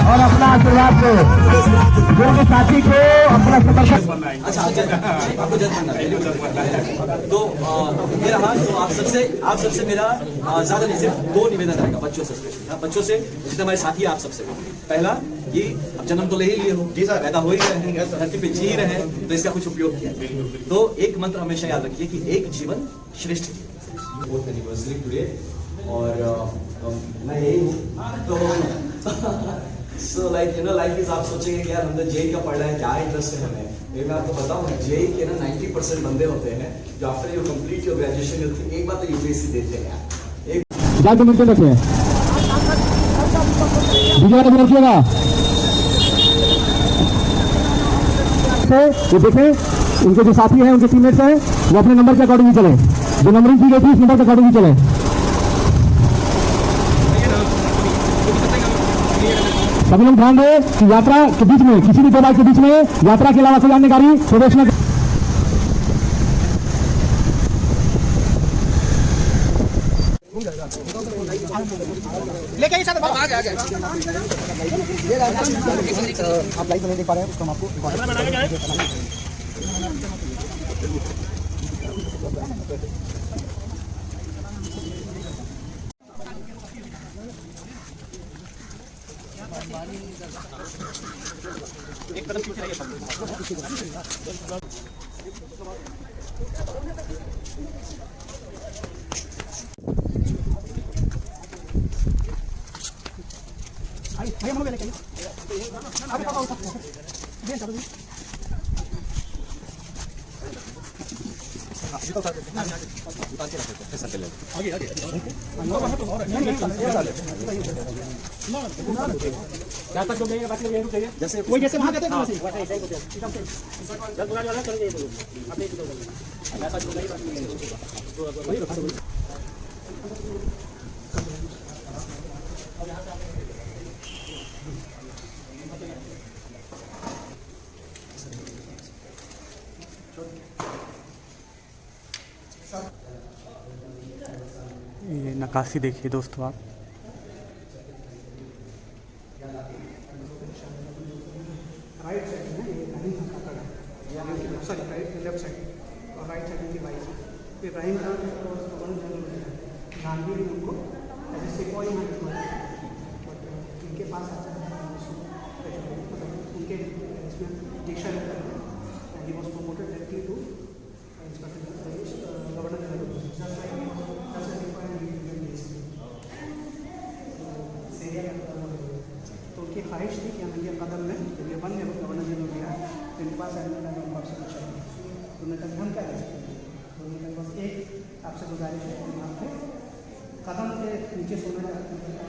और अपना आशीर्वाद दो जो साथी को अपना समर्थन। अच्छा आपको जज बनना है तो ये रहा। तो आप सबसे मेरा ज्यादा नहीं सिर्फ 2 निवेदन रहेगा बच्चों से, बच्चों से जितने हमारे साथी आप सबसे। पहला ये अब जन्म तो ले ही लिए हो जी सर, पैदा हो ही रहे हैं, धरती पे जी रहे हैं, तो इसका कुछ उपयोग किया। तो एक मंत्र हमेशा याद रखिए कि एक जीवन श्रेष्ठ जीवन एनिवर्सरी टुडे। और मैं यही हूँ तो so like you know life is, आप सोचेंगे कि यार हम तो जेई का पढ़ रहे हैं, क्या इंटरेस्ट है हमें। मैं आपको बताऊँ जेई के ना 90% बंदे होते हैं जो after you complete your graduation एक बार तो यूपीएससी देते हैं यार। जाके मिलते रखिए रखिएगा ये देखें, उनके जो साथी हैं, उनके टीममेट्स हैं, वो अपने नंबर के अकॉर्डिंग ही चले। जो नंबरिंग की गई थी उस नंबर के अकॉर्डिंग ही चले। सभी लोग ध्यान दें कि यात्रा के बीच में किसी भी 2 बाइक के बीच में यात्रा के अलावा कोई अन्य गाड़ी प्रवेश न लेके आगे आप लाइव नहीं देख पा रहे हैं उसको हम आपको एक कदम पीछे रहिए। भैया हम लेके आगे पापा ऊपर ये चलो जी आगे आगे क्या तक लोग बाकी लोग रुक जाइए, जैसे कोई जैसे वहां कहते हैं वैसे एकदम से जब बुला वाला करेंगे ये लोग अपने एक दो क्या तक लोग वही रखा दो। ये नक्काशी देखिए दोस्तों आप। राइट साइड में ये इब्राहिम खान का कड़ा सॉरी लेफ्ट साइड और राइट साइड में बाइक इब्राहिम खान गांधी ने उनको सिपॉई में इनके पास मतलब उनके इसमें दीक्षा लेकर ही was promoted directly to governor तो उनकी ख्वाहिश थी कि हम ये कदम में जब ये बन गए गवर्नर जनरल गया तो इनके पास आने का आपसे पूछा तो उन्होंने कहा हम क्या कर सकते हैं। तो उन्होंने बस एक आपसे गुजारिश है कि आपके कदम के नीचे सोने का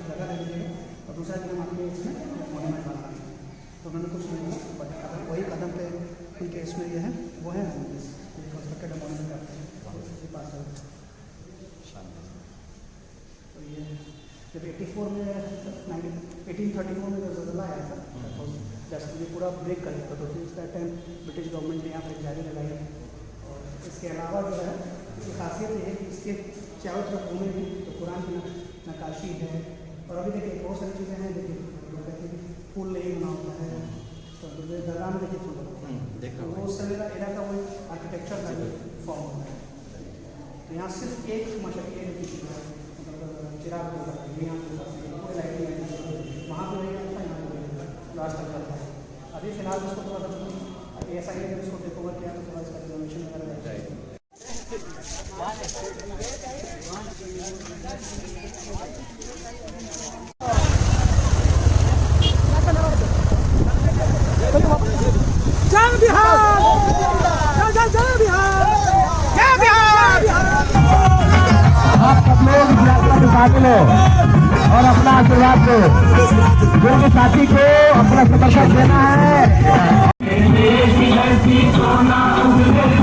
जगह दे दीजिए और दूसरा कि हम आपके इसमें मोनूमेंट बना दें। तो उन्होंने कुछ नहीं किया, बट वही कदम पे उनके इसमें ये है वो है कंस्ट्रक्टेड मोनूमेंट करते हैं पास। तो ये जब 1834 में जो ज़लज़ला आया था जैसे ये पूरा ब्रेक कर दिया था, तो इस टाइम ब्रिटिश गवर्नमेंट ने यहाँ पर जारी लगाई। और इसके अलावा जो है इसकी खासियत ये है कि इसके चारों तरफ घूमेंगे तो कुरान की नक्काशी है। और अभी देखिए बहुत सारी चीज़ें हैं, देखिए कहते हैं फूल नहीं बना होता है, तो दरगाह में देखिए फूल तो वो उस तरह का एरा का वो आर्किटेक्चर का फॉर्म होता है। तो यहाँ सिर्फ एक मशक्क़त है, मतलब चिराग लाइटिंग वहाँ पर लास्ट तक करता है। अभी फिलहाल उसको थोड़ा सा ऐसा ही अगर इसको टेक ओवर किया तो थोड़ा इसका रिजर्वेशन वगैरह रहता है। जय बिहार, जय जय बिहार, जय बिहार। आप सब लोग यात्रा में शामिल हो और अपना आशीर्वाद दो जो साथी को अपना समर्थन देना है।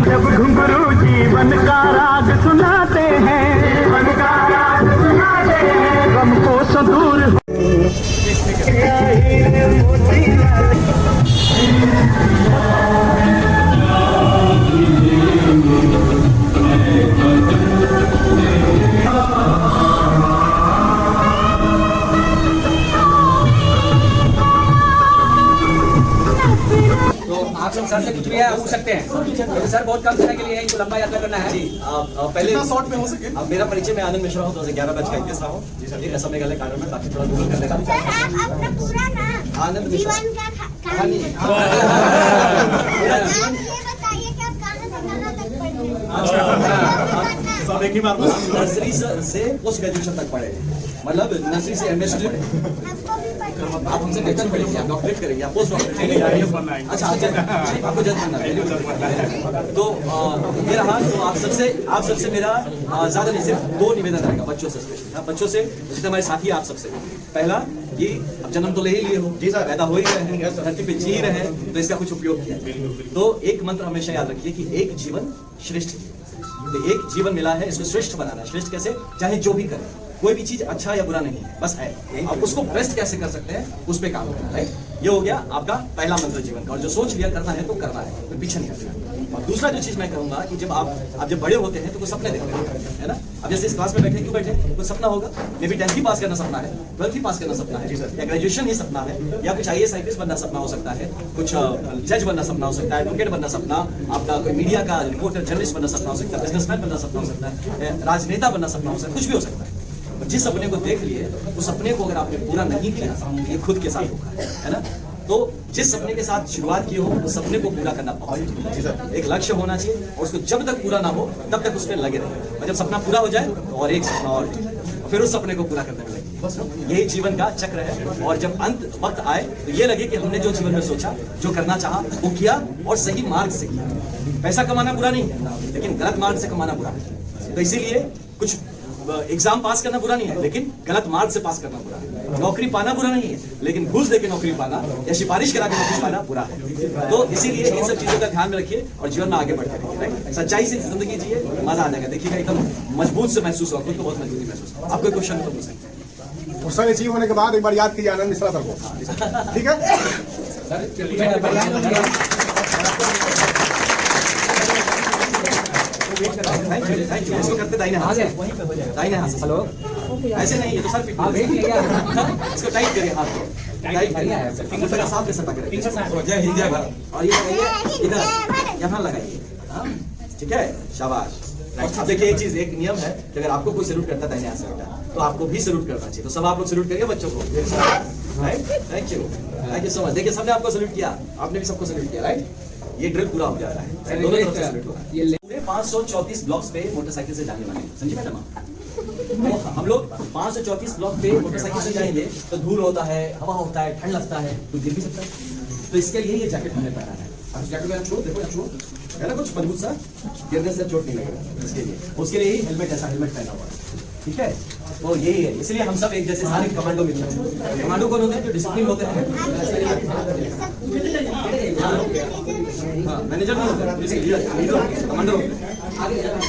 जब घुंघरू जीवन का राग सुनाते हैं, सर से कुछ भी है पूछ सकते हैं, क्योंकि सर बहुत कम समय के लिए है, इनको लंबा यात्रा करना है। जी पहले शॉर्ट में हो सके। अब मेरा परिचय मैं आनंद मिश्रा हूँ, 2011 हूँ जी सर। जी ऐसा मेघालय कारण में बाकी थोड़ा गूगल कर लेगा। अपना पूरा नाम आनंद मिश्रा। जीवन का कहानी बताइए कि आप कहाँ तक पढ़े? सब एक ही बार नर्सरी से पोस्ट ग्रेजुएशन तक पढ़े, मतलब नर्सरी से एमएस तक पढ़े। आपको भी पढ़े? आप हमसे बेहतर पढ़ेंगे, आप डॉक्टरेट करेंगे, आप पोस्ट डॉक्टरेट करेंगे। अच्छा आपको जज बनना है। तो ये रहा। तो आप सबसे मेरा ज्यादा नहीं सिर्फ 2 निवेदन रहेगा बच्चों से, स्पेशली बच्चों से जितने हमारे साथी आप सबसे। पहला कि अब जन्म तो ले ही लिए हो जी सर, पैदा हो ही रहे हैं, धरती पे जी रहे हैं, तो इसका कुछ उपयोग किया। तो एक मंत्र हमेशा याद रखिए कि एक जीवन श्रेष्ठ जीवन। तो एक जीवन मिला है, इसको श्रेष्ठ बनाना है। श्रेष्ठ कैसे? चाहे जो भी करें, कोई भी चीज अच्छा या बुरा नहीं है, बस है। आप उसको बेस्ट कैसे कर सकते हैं, उस पे काम करना है। ये हो गया आपका पहला मंत्र जीवन का। और जो सोच लिया करना है तो करना है, तो पीछे नहीं हटना। और दूसरा जो चीज मैं कहूंगा कि जब आप जब बड़े होते हैं तो कुछ सपने देखते हैं, है ना। अब जैसे इस क्लास में बैठे, क्यों बैठे? कुछ सपना होगा। मे बी 10th ही पास करना सपना है, 12th ही पास करना सपना है, या ग्रेजुएशन ही सपना है, या कुछ IAS IPS बनना सपना हो सकता है, कुछ जज बनना सपना हो सकता है, एडवोकेट बनना सपना, आपका कोई मीडिया का रिपोर्टर जर्नलिस्ट बनना सपना हो सकता है, बिजनेसमैन बनना सपना हो सकता है, राजनेता बनना सपना हो सकता है, कुछ भी हो सकता है। जिस सपने को देख लिए, उस सपने को अगर आपने पूरा नहीं किया, ये खुद के साथ होगा, है ना। तो जिस सपने के साथ शुरुआत की हो, उस सपने को पूरा करना बहुत एक लक्ष्य होना चाहिए, और उसको जब तक पूरा ना हो तब तक उसमें लगे रहे। और जब सपना पूरा हो जाए तो और एक सपना और फिर उस सपने को पूरा करने में लगे। यही जीवन का चक्र है। और जब अंत वक्त आए तो ये लगे कि हमने जो जीवन में सोचा, जो करना चाहा, वो किया, और सही मार्ग से किया। पैसा कमाना बुरा नहीं है, लेकिन गलत मार्ग से कमाना बुरा है। तो इसीलिए कुछ एग्जाम पास करना बुरा नहीं है, लेकिन गलत मार्ग से पास करना बुरा है। नौकरी पाना बुरा नहीं है, लेकिन घूस देके नौकरी पाना या सिफारिश करा के नौकरी पाना बुरा है। तो इसीलिए इन सब चीजों का ध्यान में रखिए और जीवन में आगे बढ़ते रहिए। राइट, सच्चाई से जिंदगी जिए, मजा आ जाएगा। देखिएगा एकदम मजबूत से महसूस होगा, खुद को बहुत मजबूती महसूस होगा। आप कोई क्वेश्चन तो पूछ सकते हैं। उस समय अचीव होने के बाद एक बार याद कीजिए आनंद मिश्रा सर को, ठीक है। इसको करते दाहिने हाथ से, दाहिने हाथ से। हेलो, ऐसे नहीं, ये तो सर इसको टाइट करिए, हाथ को टाइट करिए, फिंगर साफ के सटा करें। जय हिंद जय भारत। और ये लगाइए इधर, यहाँ लगाइए, ठीक है, शाबाश। और देखिए एक चीज, एक नियम है कि अगर आपको कोई सैल्यूट करता है दाहिने हाथ से बेटा, तो आपको भी सैल्यूट करना चाहिए। तो सब आप लोग सैल्यूट करिए बच्चों को। Right, thank you so much. देखिए सबने आपको सैल्यूट किया, आपने भी सबको सैल्यूट किया। राइट, ये ड्रिल पूरा हो जाता है, दोनों तरफ से सैल्यूट होगा। पूरे 534 ब्लॉक्स पे मोटरसाइकिल से जाने वाले, समझिए मैडम आप। तो हम लोग 534 ब्लॉक पे मोटरसाइकिल से जाएंगे तो धूल होता है, हवा होता है, ठंड लगता है, तो गिर भी सकता है। तो इसके लिए ये जैकेट हमें पहना है। अब जैकेट में चोट देखो, चोट है ना, कुछ मजबूत सा, गिरने से चोट नहीं लगेगा। उसके लिए ही हेलमेट, ऐसा हेलमेट पहना हुआ है, ठीक है। तो यही है, इसलिए हम सब एक जैसे सारे कमांडो मिलते हैं। कमांडो कौन होते हैं? जो डिसिप्लिन होते हैं। हाँ, मैनेजर नहीं होते हैं, इसके लीडर कमांडो होते हैं।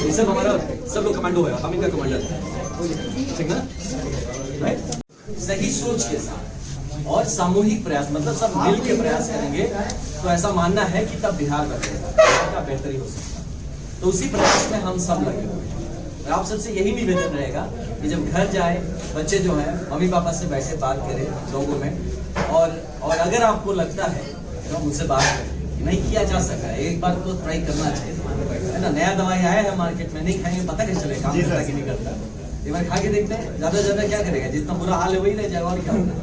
ये सब हमारा सब लोग कमांडो है, हम इनका कमांडर है, ठीक ना। राइट, सही सोच के साथ और सामूहिक प्रयास, मतलब सब मिल के प्रयास करेंगे तो ऐसा मानना है कि तब बिहार बदलेगा, बेहतरी हो सकता है। तो उसी प्रयास में हम सब लगे हुए हैं। और आप सबसे यही निवेदन रहेगा कि जब घर जाए, बच्चे जो हैं मम्मी पापा से बैठे बात करें लोगों में, और अगर आपको लगता है तो मुझसे बात करें, नहीं किया जा सका है, एक बार तो ट्राई करना चाहिए, है ना। नया दवाई आया है मार्केट में, नहीं खाएंगे पता कैसे चलेगा काम करता कि नहीं करता। एक बार खा के देखते हैं, ज्यादा से ज्यादा क्या करेगा, जितना बुरा हाल है वही रह जाएगा, और क्या होगा,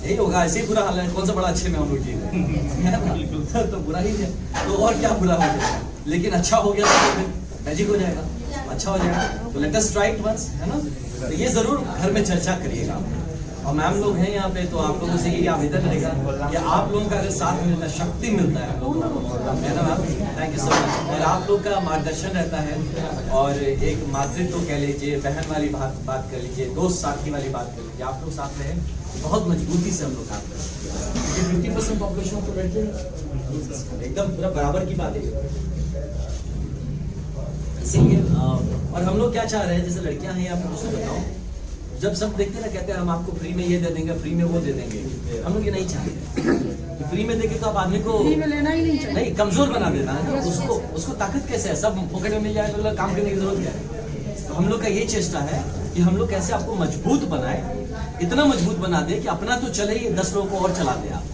यही होगा। ऐसे ही बुरा हाल है, कौन सा बड़ा अच्छे में हम लोग जी रहे तो बुरा ही है, तो और क्या बुरा हो जाएगा। लेकिन अच्छा हो गया तो फिर मैजिक हो जाएगा, अच्छा हो जाएगा। तो let us try it once, है ना। तो ये जरूर घर में चर्चा करिएगा। और मैम लोग हैं यहाँ पे, तो आप लोगों से यही आवेदन रहेगा कि आप लोगों का अगर साथ मिलता है, शक्ति मिलता है, है ना ma'am. Thank you so much. और आप लोग का मार्गदर्शन रहता है, और एक मातृत्व कह लीजिए, बहन वाली बात कर लीजिए, दोस्त साथी वाली बात कर लीजिए, आप लोग साथ में बहुत मजबूती से हम लोग काम करते हैं। 50% पॉपुलेशन को बैठे एकदम पूरा बराबर की बात है। इसीलिए और हम लोग क्या चाह रहे हैं, जैसे लड़कियां हैं, आपको कुछ बताओ, जब सब देखते ना कहते हैं हम आपको फ्री में ये दे देंगे, फ्री में वो दे देंगे, हम लोग ये नहीं चाहते। फ्री में देके तो आप आदमी को लेना ही नहीं, कमजोर बना देना है। उसको ताकत कैसे है, सब पॉकेट में मिल जाए तो काम करने की जरूरत क्या है। तो हम लोग का ये चेष्टा है कि हम लोग कैसे आपको मजबूत बनाए, इतना मजबूत बना दे कि अपना तो चले ही 10 लोगों को और चला दे आप,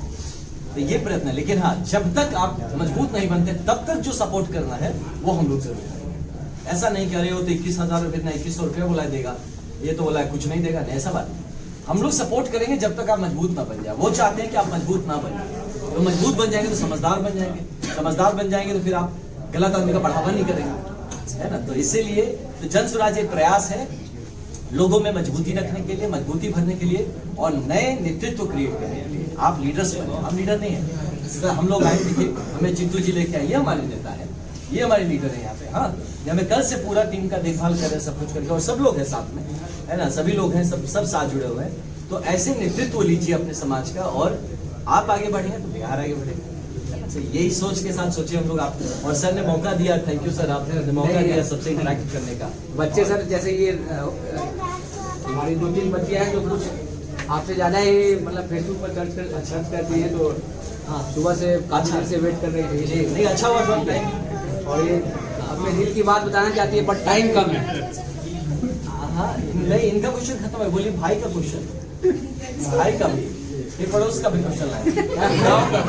तो ये प्रयत्न है, लेकिन हाँ, जब तक आप मजबूत नहीं बनते तब तक जो सपोर्ट करना है वो हम लोग जरूर करेंगे। ऐसा नहीं कह रहे हो तो 21,000 रुपये, इतना 2100 रुपये बोला देगा, ये तो बोला कुछ नहीं देगा, नहीं ऐसा बात नहीं। हम लोग सपोर्ट करेंगे जब तक आप मजबूत ना बन जाए। वो चाहते हैं कि आप मजबूत ना बन जाए, तो मजबूत बन जाएंगे तो समझदार बन जाएंगे, समझदार बन जाएंगे तो फिर आप गलत आदमी का बढ़ावा नहीं करेंगे, है ना। तो इसीलिए तो जन स्वराज एक प्रयास है लोगों में मजबूती रखने के लिए, मजबूती भरने के लिए और नए नेतृत्व क्रिएट करने के लिए। आप लीडर्स बने, हम लीडर नहीं है। हम लोग आए देखिए, हमें चिंटू जी लेके आए, ये हमारे नेता है, ये हमारे लीडर है यहाँ पे। हाँ, हमें कल से पूरा टीम का देखभाल कर रहे हैं, सब कुछ करके, और सब लोग हैं साथ में, है ना, सभी लोग हैं, सब साथ जुड़े हुए हैं। तो ऐसे नेतृत्व लीजिए अपने समाज का, और आप आगे बढ़ेंगे तो बिहार आगे बढ़ेगा। यही सोच के साथ सोचिए हम लोग। आप और सर ने मौका दिया, थैंक यू सर, आपने मौका दिया सबसे इंटरेक्ट करने का। बच्चे सर जैसे ये हमारी 2-3 बच्चियां हैं जो कुछ आपसे ज्यादा ही मतलब फेसबुक पर सर्च करती हैं, तो हाँ सुबह से काफी देर से वेट कर रही थी। नहीं अच्छा हुआ सर, टाइम। और ये अपने दिल की बात बताना चाहती है पर टाइम कम है। हाँ, नहीं इनका क्वेश्चन खत्म है, बोलिए भाई का क्वेश्चन, भाई का भी, ये पड़ोस का भी क्वेश्चन लाए, गाँव का।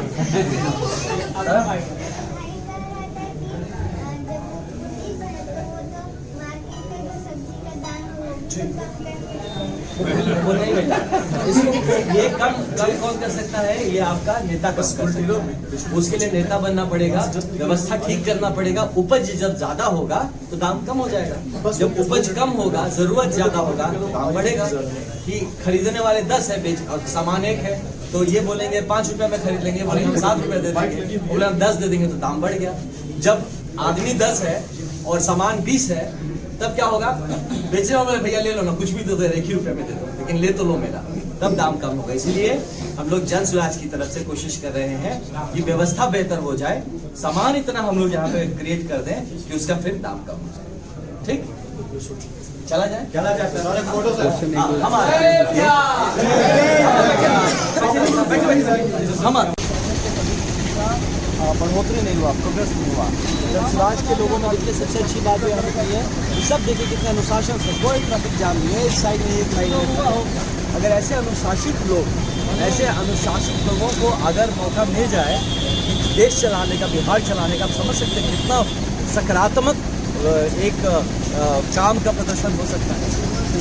वो नहीं बेटा, ये कम कौन कर सकता है, ये आपका नेता कम कर सकता है। उसके लिए नेता बनना पड़ेगा, व्यवस्था ठीक करना पड़ेगा। उपज जब ज्यादा होगा तो दाम कम हो जाएगा, जब उपज कम होगा, जरूरत ज्यादा होगा तो दाम बढ़ेगा। कि खरीदने वाले 10 है, बेच और सामान 1 है, तो ये बोलेंगे 5 रुपए में खरीद लेंगे, बोलेंगे हम 7 रुपए दे देंगे, बोले हम 10 दे देंगे, तो दाम बढ़ गया। जब आदमी 10 है और सामान 20 है, तब क्या होगा, बेचने वाले भैया ले लो ना, कुछ भी तो दे, 1 ही रुपए में दे दो, लेकिन ले तो लो मेरा, तब दाम कम होगा। इसलिए हम लोग जन स्वराज की तरफ से कोशिश कर रहे हैं कि व्यवस्था बेहतर हो जाए, सामान इतना हम लोग यहाँ पे क्रिएट कर दें कि उसका फिर दाम कम हो जाए। ठीक, चला जाए बढ़ोतरी नहीं हुआ, प्रोग्रेस नहीं हुआ। जन स्वराज के लोगों में देखिए सबसे अच्छी बात ये हमें की है, सब देखिए कितने अनुशासन से, कोई ट्रैफिक जाम नहीं है, इस साइड में एक लाइन में। अगर ऐसे अनुशासित लोग, ऐसे अनुशासित लोगों को अगर मौका मिल जाए देश चलाने का, बिहार चलाने का, आप समझ सकते हैं कितना सकारात्मक एक काम का प्रदर्शन हो सकता है। तो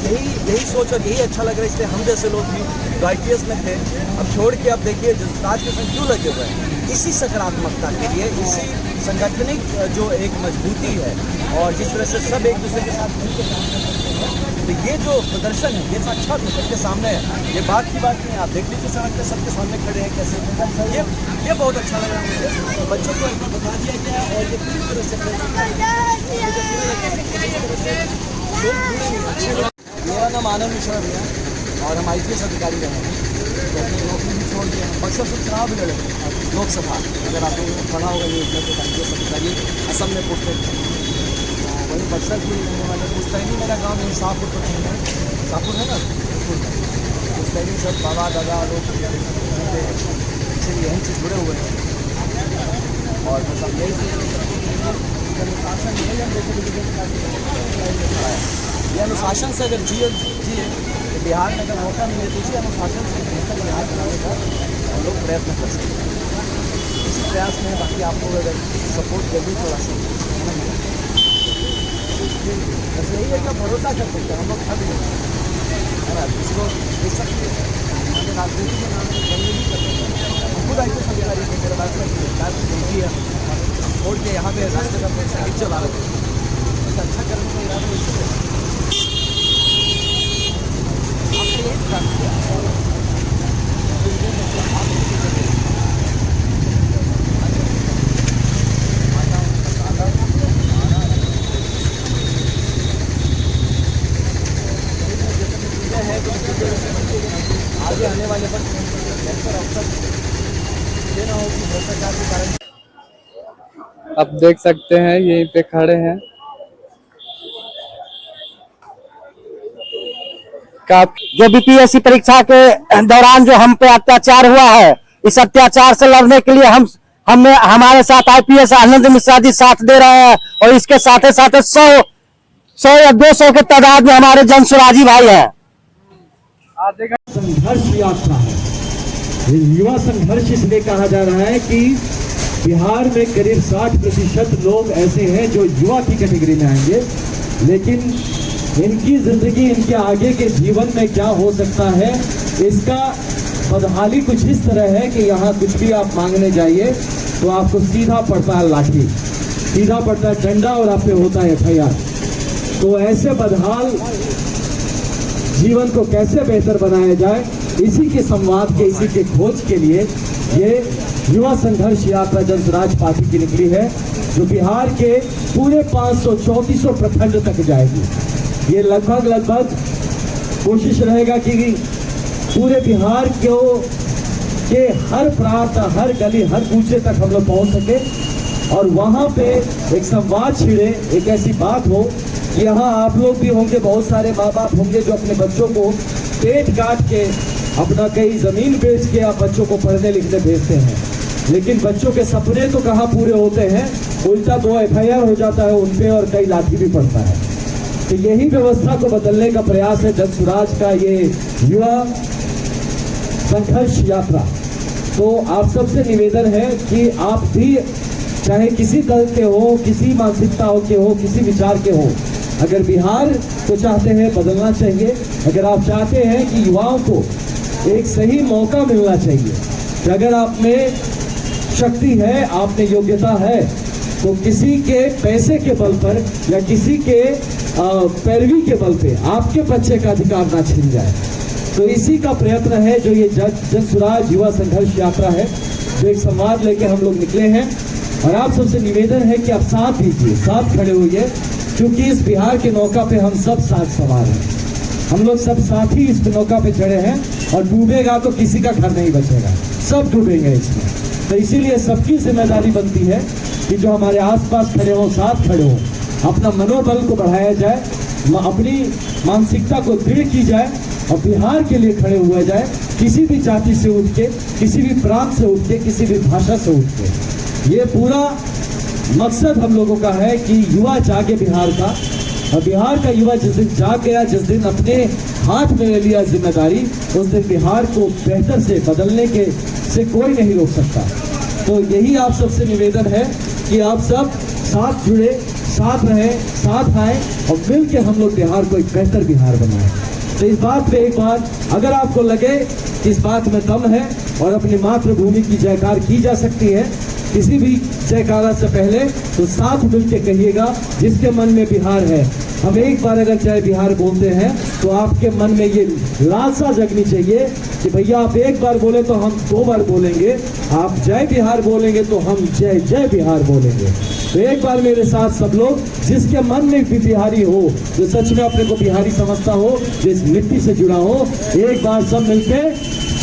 यही सोच और यही अच्छा लग रहा है। इसलिए हम जैसे लोग भी जो IPS में थे, अब छोड़ के अब देखिए जन स्वराज के संग क्यों लगे हुए हैं, इसी सकारात्मकता के लिए, इसी संगठनिक जो एक मजबूती है और जिस तरह से सब एक दूसरे के साथ मिलकर काम कर सकते हैं। तो ये जो प्रदर्शन है, ये साक्षात में सबके सामने है, ये बात की बात नहीं। आप देख लीजिए सड़क पे सबके सामने खड़े हैं कैसे, ये बहुत अच्छा लग रहा है मुझे। तो बच्चों को इनको बता दिया गया और ये पूरी तरह से मेरा नाम आनंद मिश्रा है और हम IPS अधिकारी रहे हैं, तो अपनी नौकरी भी छोड़ दिए। बक्सर से चुनाव भी लड़े लोकसभा, अगर आप लोगों ने पढ़ा होगा ये IPS अधिकारी असम में पोस्टेड थे, वही बक्सर की रहने वाले पुस्तैनी, मेरा गांव में शाहपुर पर है, शाहपुर है ना, पुस्तैनी सब बाबा दादा लोग यहीं से जुड़े हुए हैं। और मतलब यही अनुशासन ये अनुशासन से अगर जिए बिहार में अगर मौका मिले तो इसी अनुशासन से बेहतर बिहार बनाने का हम लोग प्रयत्न कर सकते हैं। इसी प्रयास में बाकी आप लोग अगर सपोर्ट कर दी थोड़ा सा, बस यही है कि भरोसा कर सकते हैं हम लोग, खत्म है ना, इसको देख सकते हैं। हमें राजनीति के नाम पर बंद नहीं कर सकते। हम खुद IPS अधिकारी थे, मेरे पास है, छोड़ के यहाँ पे रास्ते का पैसा नहीं चला रहे थे, अच्छा करने का इरादा इसलिए आपने यही काम किया। आगे आने वाले पर बेहतर अवसर देना हो कि भ्रष्टाचार के कारण। आप देख सकते हैं यहीं पे खड़े हैं। जो BPSC परीक्षा के दौरान जो हम पे अत्याचार हुआ है, इस अत्याचार से लड़ने के लिए हमारे साथ IPS आनंद मिश्रा जी साथ दे रहे हैं, और इसके साथ 100 या 200 के तादाद में हमारे जन स्वराजी भाई हैं। संघर्ष यात्रा है, युवा संघर्ष इसलिए कहा जा रहा है कि बिहार में करीब 60% लोग ऐसे हैं जो युवा की कैटेगरी में आएंगे, लेकिन इनकी जिंदगी, इनके आगे के जीवन में क्या हो सकता है, इसका बदहाली कुछ इस तरह है कि यहाँ कुछ भी आप मांगने जाइए तो आपको सीधा पड़ता है लाठी, सीधा पड़ता है डंडा और आप पे होता है FIR। तो ऐसे बदहाल जीवन को कैसे बेहतर बनाया जाए, इसी के संवाद के, इसी के खोज के लिए ये युवा संघर्ष यात्रा जनसुराज पार्टी की निकली है, जो बिहार के पूरे 500-3400 प्रखंड तक जाएगी। ये लगभग कोशिश रहेगा कि पूरे बिहार के हर प्रांत, हर गली, हर कूचे तक हम लोग पहुंच सके और वहां पे एक संवाद छिड़े, एक ऐसी बात हो कि यहाँ आप लोग भी होंगे, बहुत सारे माँ बाप होंगे जो अपने बच्चों को पेट काट के, अपना कई जमीन बेच के आप बच्चों को पढ़ने लिखने भेजते हैं, लेकिन बच्चों के सपने तो कहाँ पूरे होते हैं, उल्टा 2 FIR हो जाता है उन पे और कई लाठी भी पड़ता है। तो यही व्यवस्था को बदलने का प्रयास है जनसुराज का ये युवा संघर्ष यात्रा। तो आप सबसे निवेदन है कि आप भी चाहे किसी दल के हो, किसी मानसिकताओं के हो, किसी विचार के हो, अगर बिहार को चाहते हैं बदलना चाहिए, अगर आप चाहते हैं कि युवाओं को एक सही मौका मिलना चाहिए कि अगर आप में शक्ति है, आप में योग्यता है, तो किसी के पैसे के बल पर या किसी के पैरवी के बल पे आपके बच्चे का अधिकार ना छीन जाए। तो इसी का प्रयत्न है जो ये जनसुराज युवा संघर्ष यात्रा है, जो एक संवाद लेके हम लोग निकले हैं। और आप सबसे निवेदन है कि आप साथ दीजिए, साथ खड़े होइए, क्योंकि इस बिहार के नौका पे हम सब साथ सवार हैं, हम लोग सब साथ ही इस नौका पे चढ़े हैं और डूबेगा तो किसी का घर नहीं बचेगा, सब डूबेंगे इसमें। तो इसीलिए सबकी जिम्मेदारी बनती है कि जो हमारे आसपास खड़े हों, साथ खड़े हों, अपना मनोबल को बढ़ाया जाए, अपनी मानसिकता को दृढ़ की जाए और बिहार के लिए खड़े हुआ जाए, किसी भी जाति से उठ के, किसी भी प्रांत से उठ के, किसी भी भाषा से उठ के। ये पूरा मकसद हम लोगों का है कि युवा जागे बिहार का, और बिहार का युवा जिस दिन जाग गया, जिस दिन अपने हाथ में ले लिया जिम्मेदारी, उस दिन बिहार को बेहतर से बदलने के से कोई नहीं रोक सकता। तो यही आप सबसे निवेदन है कि आप सब साथ जुड़े, साथ रहें, साथ आए और मिल के हम लोग बिहार को एक बेहतर बिहार बनाएं। तो इस बात पे एक बार अगर आपको लगे कि इस बात में दम है और अपनी मातृभूमि की जयकार की जा सकती है, किसी भी जयकारा से पहले तो साथ मिल के कहिएगा जिसके मन में बिहार है। हम एक बार अगर जय बिहार बोलते हैं तो आपके मन में ये लालसा जगनी चाहिए कि भैया आप एक बार बोले तो हम 2 बार बोलेंगे, आप जय बिहार बोलेंगे तो हम जय जय बिहार बोलेंगे। तो एक बार मेरे साथ सब लोग, जिसके मन में भी बिहारी हो, जो सच में अपने को बिहारी समझता हो, जो इस मिट्टी से जुड़ा हो, एक बार सब मिलके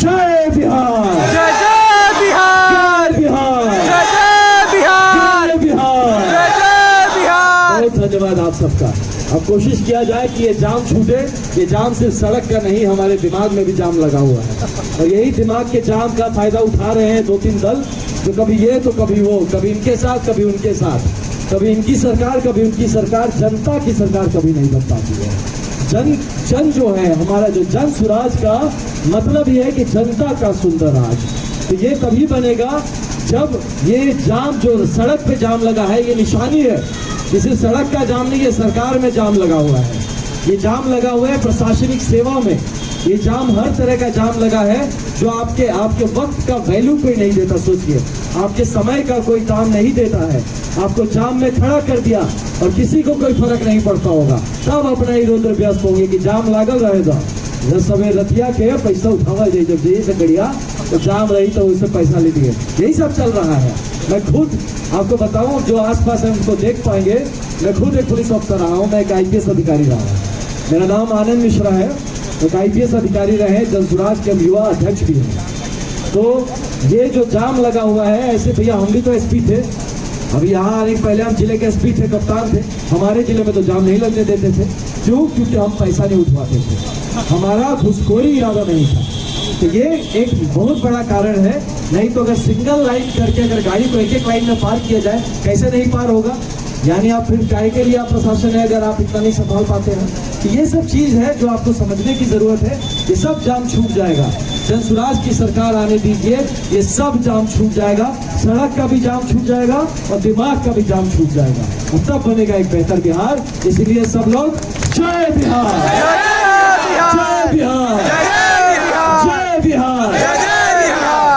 जय बिहार, जय जय बिहार, जय बिहार, जय जय बिहार, जय बिहार, जय जय बिहार। बहुत धन्यवाद आप सबका। अब कोशिश किया जाए कि ये जाम छूटे। ये जाम सिर्फ सड़क का नहीं, हमारे दिमाग में भी जाम लगा हुआ है और यही दिमाग के जाम का फायदा उठा रहे हैं 2-3 दल, जो कभी ये तो कभी वो, कभी इनके साथ कभी उनके साथ, कभी इनकी सरकार कभी उनकी सरकार। जनता की सरकार कभी नहीं बन पाती है। जन जो है हमारा, जो जन सुराज का मतलब ये है कि जनता का सुंदर राज। तो ये तभी बनेगा जब ये जाम, जो सड़क पे जाम लगा है, ये निशानी है, किसी सड़क का जाम नहीं, ये सरकार में जाम लगा हुआ है। ये जाम लगा हुआ है प्रशासनिक सेवा में, ये जाम हर तरह का जाम लगा है जो आपके वक्त का वैल्यू कोई नहीं देता। सोचिए, आपके समय का कोई दाम नहीं देता है, आपको जाम में खड़ा कर दिया और किसी को कोई फर्क नहीं पड़ता होगा। तब अपना इधर व्यस्त होंगे कि जाम लागल रहेगा, समय रतिया के पैसा उठावा जाए, जब जाइए से बढ़िया तो जाम रही तो उससे पैसा ले दिए। यही सब चल रहा है। मैं खुद आपको बताऊं, जो आसपास है उनको देख पाएंगे, मैं खुद एक पुलिस अफसर रहा हूं, मैं एक IPS अधिकारी रहा हूं। मेरा नाम आनंद मिश्रा है, एक IPS अधिकारी रहे, जनसुराज के युवा अध्यक्ष भी हैं। तो ये जो जाम लगा हुआ है, ऐसे भैया हम भी तो SP थे, अभी यहाँ आने के पहले हम जिले के SP थे, कप्तान थे। हमारे जिले में तो जाम नहीं लगने देते थे। क्यों? क्योंकि हम पैसा नहीं उठवाते थे, हमारा घुसखोरी इरादा नहीं था। तो ये एक बहुत बड़ा कारण है। नहीं तो अगर सिंगल लाइन करके अगर गाड़ी को एक लाइन में पार किया जाए, कैसे नहीं पार होगा? यानी आप फिर काहे के लिए आप प्रशासन है अगर आप इतना नहीं संभाल पाते हैं। तो ये सब चीज है जो आपको समझने की जरूरत है। ये सब जाम छूट जाएगा, जनसुराज की सरकार आने दीजिए, ये सब जाम छूट जाएगा, सड़क का भी जाम छूट जाएगा और दिमाग का भी जाम छूट जाएगा और तब बनेगा एक बेहतर बिहार। इसलिए सब लोग जय बिहार, जय बिहार, जय बिहार।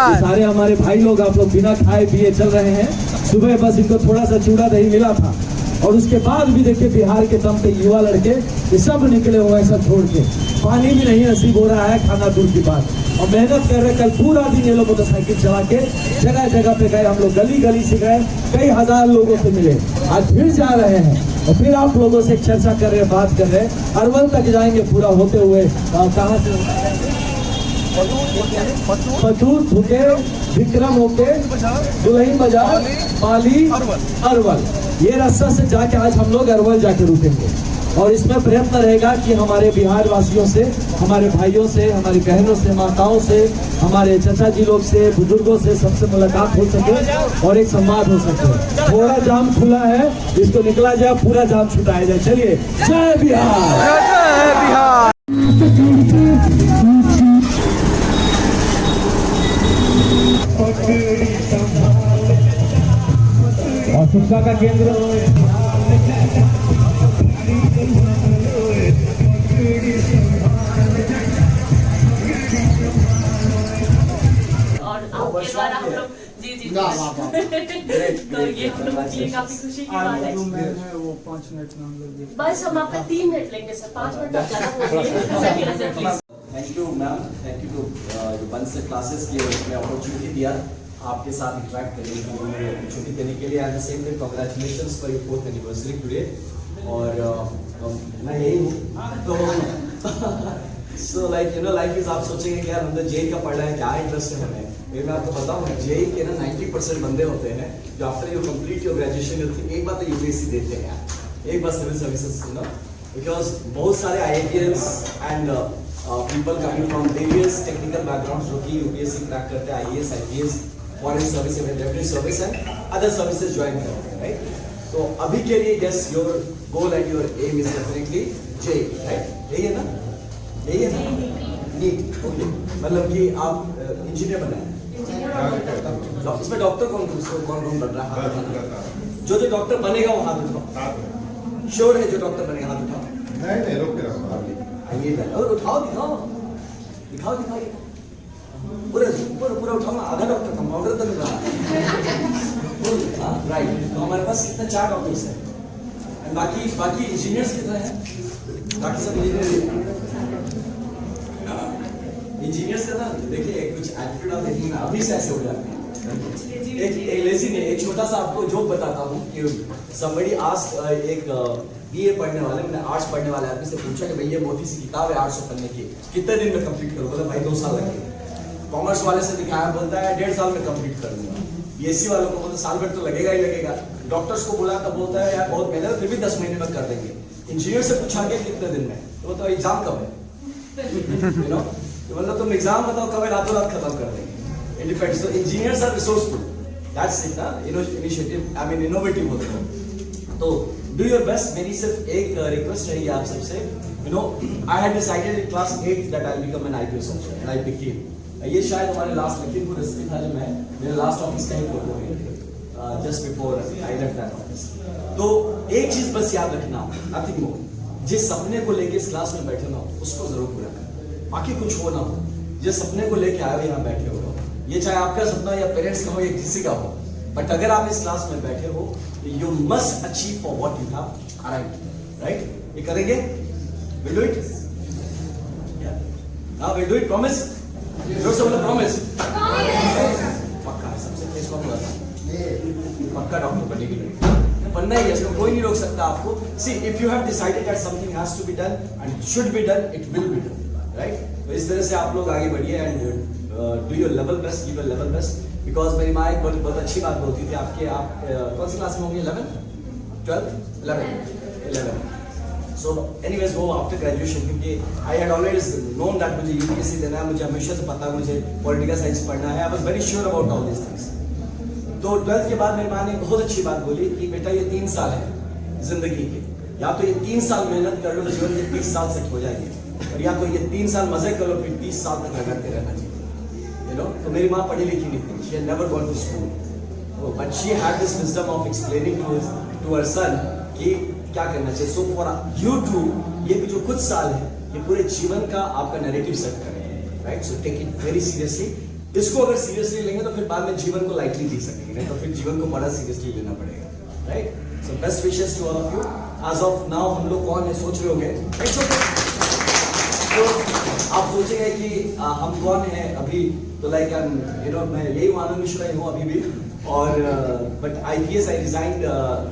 ये सारे हमारे भाई लोग, आप लोग बिना खाए पिए चल रहे हैं। सुबह बस इनको थोड़ा सा चूड़ा दही मिला था और उसके बाद भी देखिए बिहार के दम पे युवा लड़के ये सब निकले हुए हैं, सब छोड़ के। पानी भी नहीं नसीब हो रहा है, खाना दूर की बात, और मेहनत कर रहे। कल पूरा दिन ये लोग मोटरसाइकिल चला के जगह जगह पे गए, हम लोग गली गली से गए, कई हजार लोगों से मिले, आज फिर जा रहे हैं और फिर आप लोगों से चर्चा कर रहे हैं, बात कर रहे हैं। अरवल तक जाएंगे पूरा होते हुए, कहाँ से पतूर होके, विक्रम होके, दुलही बाजार, पाली, अरवल, ये रास्ता से जाके आज हम लोग अरवल जाके रुकेंगे। और इसमें प्रयत्न रहेगा कि हमारे बिहार वासियों से, हमारे भाइयों से, हमारी बहनों से, माताओं से, हमारे चाचा जी लोग से, बुजुर्गों से, सबसे मुलाकात हो सके और एक संवाद हो सके। थोड़ा जाम खुला है, इसको निकला जाए, पूरा जाम छुटाया जाए। चलिए, जय बिहार, जय बिहार। और शिक्षा का केंद्र आपके द्वारा हम लोग जी तो ये हम लोग के लिए काफी खुशी की बात है। वो 5 मिनट में हम लोग बस हम आपका 3 मिनट लेंगे सर, 5 मिनट तक ज्यादा हो thank you ma'am, thank you to जो बंद से क्लासेस की उसमें अपॉर्चुनिटी दिया आपके साथ इंटरेक्ट करने की, मुझे अपॉर्चुनिटी देने के लिए। At the same time congratulations for your 4th anniversary today. और मैं यही हूँ तो so like you know life is, आप सोचेंगे कि यार हम तो जेई का पढ़ रहे हैं, क्या इंटरेस्ट है हमें। मैं आपको बताऊँ, जेई के ना 90% बंदे होते हैं जो after you complete your graduation एक बार तो यूपीएससी देते हैं यार, एक बार सिविल सर्विसेज सुना, बिकॉज बहुत सारे IITians and people coming from various technical backgrounds जो कि UPSC क्रैक करते हैं, IAS, IPS, foreign service, revenue service and other services join करते हैं, राइट। तो अभी के लिए yes, your goal and your aim is definitely JEE, right. यही है ना, यही है ना, नीट, ओके। मतलब कि आप इंजीनियर बना है, इसमें डॉक्टर कौन कौन बन रहा है? जो डॉक्टर बनेगा वो हाथ उठाओ, श्योर है जो डॉक्टर बनेगा हाथ उठाओ। नहीं रोक के रखो, और उठाओ, दिखाओ दिखाओ दिखाओ, पूरा पूरा उठाओ ना, आधा डॉक्टर कंपाउंडर तो नहीं बना, राइट। तो हमारे पास कितना 4 डॉक्टर्स हैं, बाकी इंजीनियर्स कितने हैं? बाकी सब इंजीनियर्स का ना देखिए कुछ एटीट्यूड आप देखिए ना, अभी से ऐसे हो जाते हैं। एक लेजी ने एक छोटा सा आपको जोक बताता हूँ कि somebody asked एक BA पढ़ने वाले, मैंने आर्ट्स पढ़ने वाले आदमी से पूछा कि भैया मोटी सी किताब है आर्ट्स पढ़ने की, कितने दिन में कंप्लीट करूँ? बोला भाई 2 साल लगेगा। कॉमर्स वाले से दिखाया, बोलता है 1.5 साल में कंप्लीट कर दूंगा। BSc वालों को बोलता साल भर तो लगेगा ही लगेगा। डॉक्टर्स को बोला तो बोलता है यार बहुत मेहनत, फिर भी 10 महीने में कर देंगे। इंजीनियर से पूछा गया कितने दिन में, तो बोलता एग्जाम कब है, यू नो, मतलब तुम एग्जाम बताओ कब है, रातों रात खत्म कर देंगे। It depends. तो engineers are resourceful, that's it ना, इनिशिएटिव, आई मीन इनोवेटिव होते हो। तो डू योर बेस्ट। मेरी सिर्फ एक रिक्वेस्ट रहेगी आप सबसे, you know, I had decided in class 8 that I become an IPS officer and I became. ये शायद हमारे लास्ट लखीमपुर डिस्ट्रिक्ट था, जो मैं मेरे लास्ट ऑफिस का ही फोटो है, just before I left that office. तो एक चीज बस याद रखना, नथिंग मोर, जिस सपने को लेके इस क्लास में बैठे ना हो उसको जरूर पूरा करना, बाकी कुछ हो ना हो। जिस सपने को लेके आए हो यहाँ बैठे हो, ये चाहे आपका सपना या पेरेंट्स का हो या किसी का हो, बट अगर आप इस क्लास में बैठे हो, you must achieve for what you have arrived, right. ये करेंगे, विल डू इट, हाँ विल डू इट, प्रॉमिस, जोर से बोलो प्रॉमिस, पक्का है। सबसे पहले इसको बोला था पक्का डॉक्टर बनने के लिए बनना ही है, इसमें कोई नहीं रोक सकता आपको। See if you have decided that something has to be done and it should be done, it will be done, right. तो इस तरह से आप लोग आगे बढ़िए and do your level best, give your level best. Because मेरी माँ एक बहुत अच्छी बात बोलती थी, आपके आप कौन सी क्लास में होंगे? 11th 12th 11th। So anyways वो आफ्टर ग्रेजुएशन, क्योंकि I had always known that मुझे UPSC देना है, मुझे हमेशा से पता है मुझे पॉलिटिकल साइंस पढ़ना है, I was very sure about all this things. तो 12th के बाद मेरी माँ ने बहुत अच्छी बात बोली कि बेटा ये 3 साल है जिंदगी के, या तो ये 3 साल मेहनत कर लो जीवन के 30 साल सेट हो जाएंगे, और या तो ये 3 साल मजे कर लो फिर 30 साल तक रगड़ते रहना चाहिए, यू नो। तो मेरी माँ पढ़ी लिखी नहीं थी, she had never gone to school, but she had this wisdom of explaining to her son कि क्या करना चाहिए. So for you to ये जो कुछ साल है ये पूरे जीवन का आपका नैरेटिव सेट करें, right. So take it very seriously. इसको अगर सीरियसली लेंगे तो फिर बाद में जीवन को लाइटली ले सकेंगे, नहीं तो फिर जीवन को बड़ा सीरियसली लेना पड़ेगा, right. So best wishes to all of you. As of now हम लोग कौन है सोच रहे होंगे, तो आप सोचेंगे कि हम कौन है अभी, तो लाइक यू नो मैं यही आनंद मिश्रा ही हूँ अभी भी, और but IPS I resigned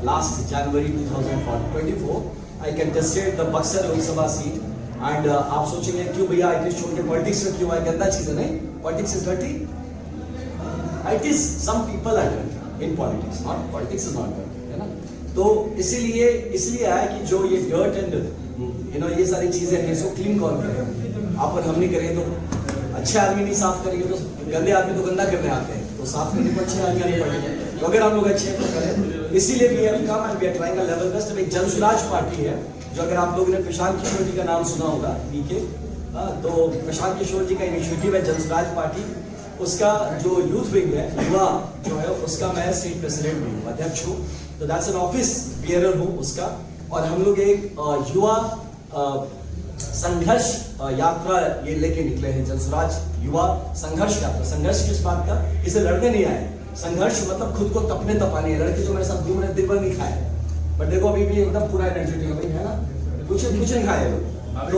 last January 2024. I contested the Buxar Lok Sabha seat. And आप सोचेंगे क्यों भैया IPS छोड़ के पॉलिटिक्स में क्यों आए, गंदा चीज है. नहीं, politics is dirty. It is some people are dirty in politics, not politics is not dirty, है ना. तो इसलिए आया कि जो ये डर्ट एंड यू नो ये सारी चीजें हैं इसको क्लीन कौन करें. आप और हम नहीं करेंगे तो अच्छे आदमी नहीं साफ करेंगे तो गंदे आदमी तो गंदा करने आते हैं, तो साफ करने को अच्छे आदमी नहीं पड़ेंगे. तो अगर हम लोग अच्छे तो करें, इसीलिए we have come and we are trying a level best. एक जनसुराज पार्टी है जो, अगर आप लोगों ने प्रशांत किशोर जी का नाम सुना होगा पीके, तो प्रशांत किशोर जी का इनिशिएटिव है जनसुराज पार्टी. उसका जो यूथ विंग है, युवा जो है, उसका मैं स्टेट प्रेसिडेंट भी हूँ, अध्यक्ष हूँ. तो दैट्स एन ऑफिस बियरर हूँ उसका. और हम लोग एक युवा संघर्ष यात्रा ये लेके निकले हैं, जनसुराज युवा संघर्ष यात्रा. संघर्ष किस बात का, इसे लड़ने नहीं आए. संघर्ष मतलब खुद को तपने तपाने. लड़के जो मेरे साथ घूम रहे दिन भर नहीं खाए, बट देखो अभी भी एकदम पूरा एनर्जेटिक है ना. कुछ नहीं खाए लोग, तो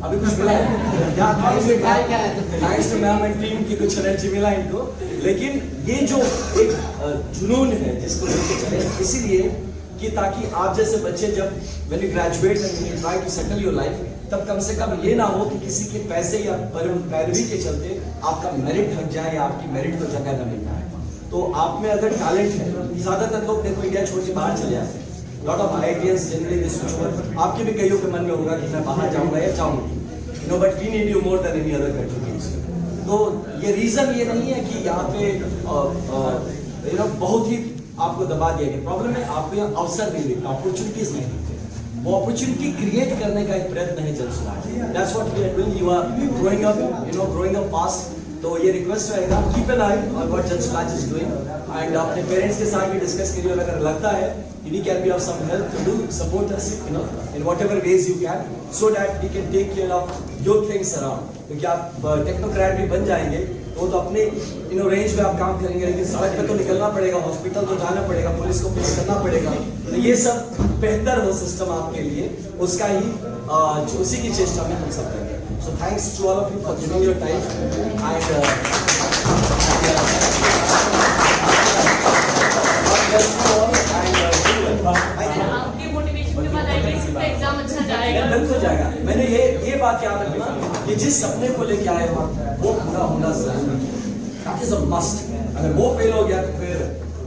अभी कुछ मिला है क्या, thanks to ma'am and team की कुछ एनर्जी मिला इनको. लेकिन ये जो एक जुनून है जिसको लेके चले, इसीलिए कि ताकि आप जैसे बच्चे जब when you graduate and when you try to settle your life, तब कम से कम ये ना हो कि किसी के पैसे या पैरवी के चलते आपका मेरिट हट जाए या आपकी मेरिट को जगह न मिल पाए. तो आप में अगर टैलेंट है, ज्यादातर लोग देखो इंडिया छोड़ के बाहर चले जाते हैं. Lot of IITians generally this which आपके भी कईयों के मन में होगा कि मैं बाहर जाऊंगा या जाऊंगी, you know, but we need you more than any other countries. तो ये रीजन ये नहीं है कि यहाँ पे यू नो बहुत ही आपको दबा दिया गया. प्रॉब्लम है आपको यहाँ अवसर नहीं मिलता, अपॉर्चुनिटीज नहीं मिलते. वो अपॉर्चुनिटी क्रिएट करने का एक प्रयत्न है Jansuraaj. That's what we are doing. You are growing up, you know, growing up fast. तो ये रिक्वेस्ट रहेगा, keep an eye on what Jansuraaj is doing, and अपने पेरेंट्स के साथ भी डिस्कस करिए. और अगर लगता है we can be of some help to do, support us, you know, in whatever ways you can, so that we can take care of your things around. क्योंकि आप टेक्नोक्रेट भी बन जाएंगे तो अपने यू नो रेंज में आप काम करेंगे, लेकिन सड़क पे तो निकलना पड़ेगा, हॉस्पिटल तो जाना पड़ेगा, पुलिस को फेस करना पड़ेगा. तो ये सब बेहतर हो सिस्टम आपके लिए, उसका ही उसी की चेष्टा में हम सब करेंगे. So thanks to all of you for giving your time आपके मोटिवेशन के बाद IPS का एग्जाम अच्छा जाएगा. हो जाएगा. मैंने ये बात याद रखना कि जिस सपने को लेके आए हो वो पूरा होना जरूरी है. That is a must. अगर वो फेल हो गया तो फिर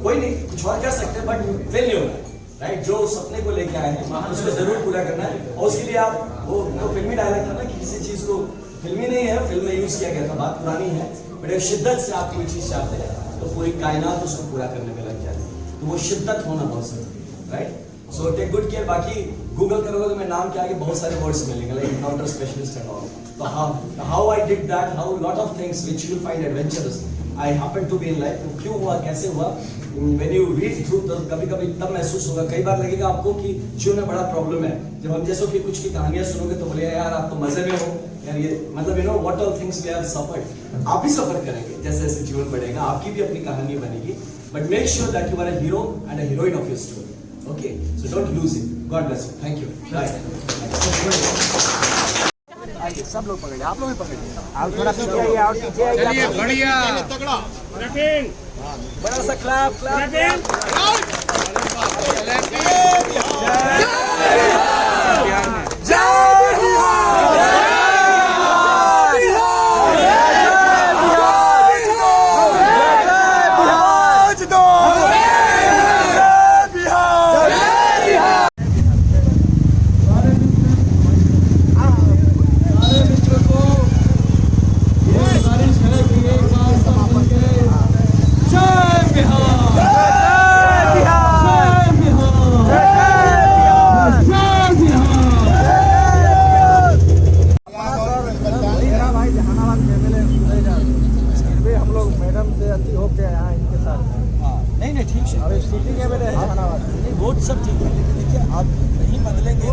कोई नहीं, कुछ और कर सकते हैं, बट फेल नहीं होगा, राइट. जो सपने को लेके आए हैं उसको जरूर पूरा करना है. और उसके लिए आप वो फिल्मी डायलॉग था ना कि किसी चीज को, फिल्मी नहीं है, फिल्म में यूज किया गया था, बात पुरानी है, बट एक शिद्दत से आप कोई चीज चाहते हैं तो पूरी कायनात उसको पूरा करने में लग जाती है. तो वो शिद्दत होना बहुत जरूरी है, right. So take good care. बाकी गूगल करोगे तो मैं नाम के आगे बहुत सारे वर्ड्स मिलेंगे, like encounter specialist and all. तो how I did that, how lot of things which you will find adventurous I happen to be in life. क्यों हुआ, कैसे हुआ, व्हेन यू रीड थ्रू तो कभी-कभी तब महसूस होगा. कई बार लगेगा आपको कि जीवन में बड़ा प्रॉब्लम है. जब हम जैसों की कुछ की कहानियां सुनोगे तो बोले यार आप तो मजे में हो यार, ये मतलब you know what all things we have suffered. आप भी सफर करेंगे जैसे जैसे जीवन बढ़ेगा, आपकी भी अपनी कहानी बनेगी. But make sure that you are a hero and a heroine of your story. Okay, so don't lose it. God bless you. Thank you. Bye. आइए सब लोग पकड़िए, आप लोग भी पकड़िए. आप थोड़ा पीछे आइए, और पीछे आइए. चलिए बढ़िया. तगड़ा. रैपिंग. बड़ा सा क्लैप क्लैप. जय बिहार. होते हैं यहाँ इनके साथ। हाँ नहीं नहीं ठीक है, और स्थिति के मेरे नहीं वोट सब ठीक है, लेकिन देखिए आप नहीं बदलेंगे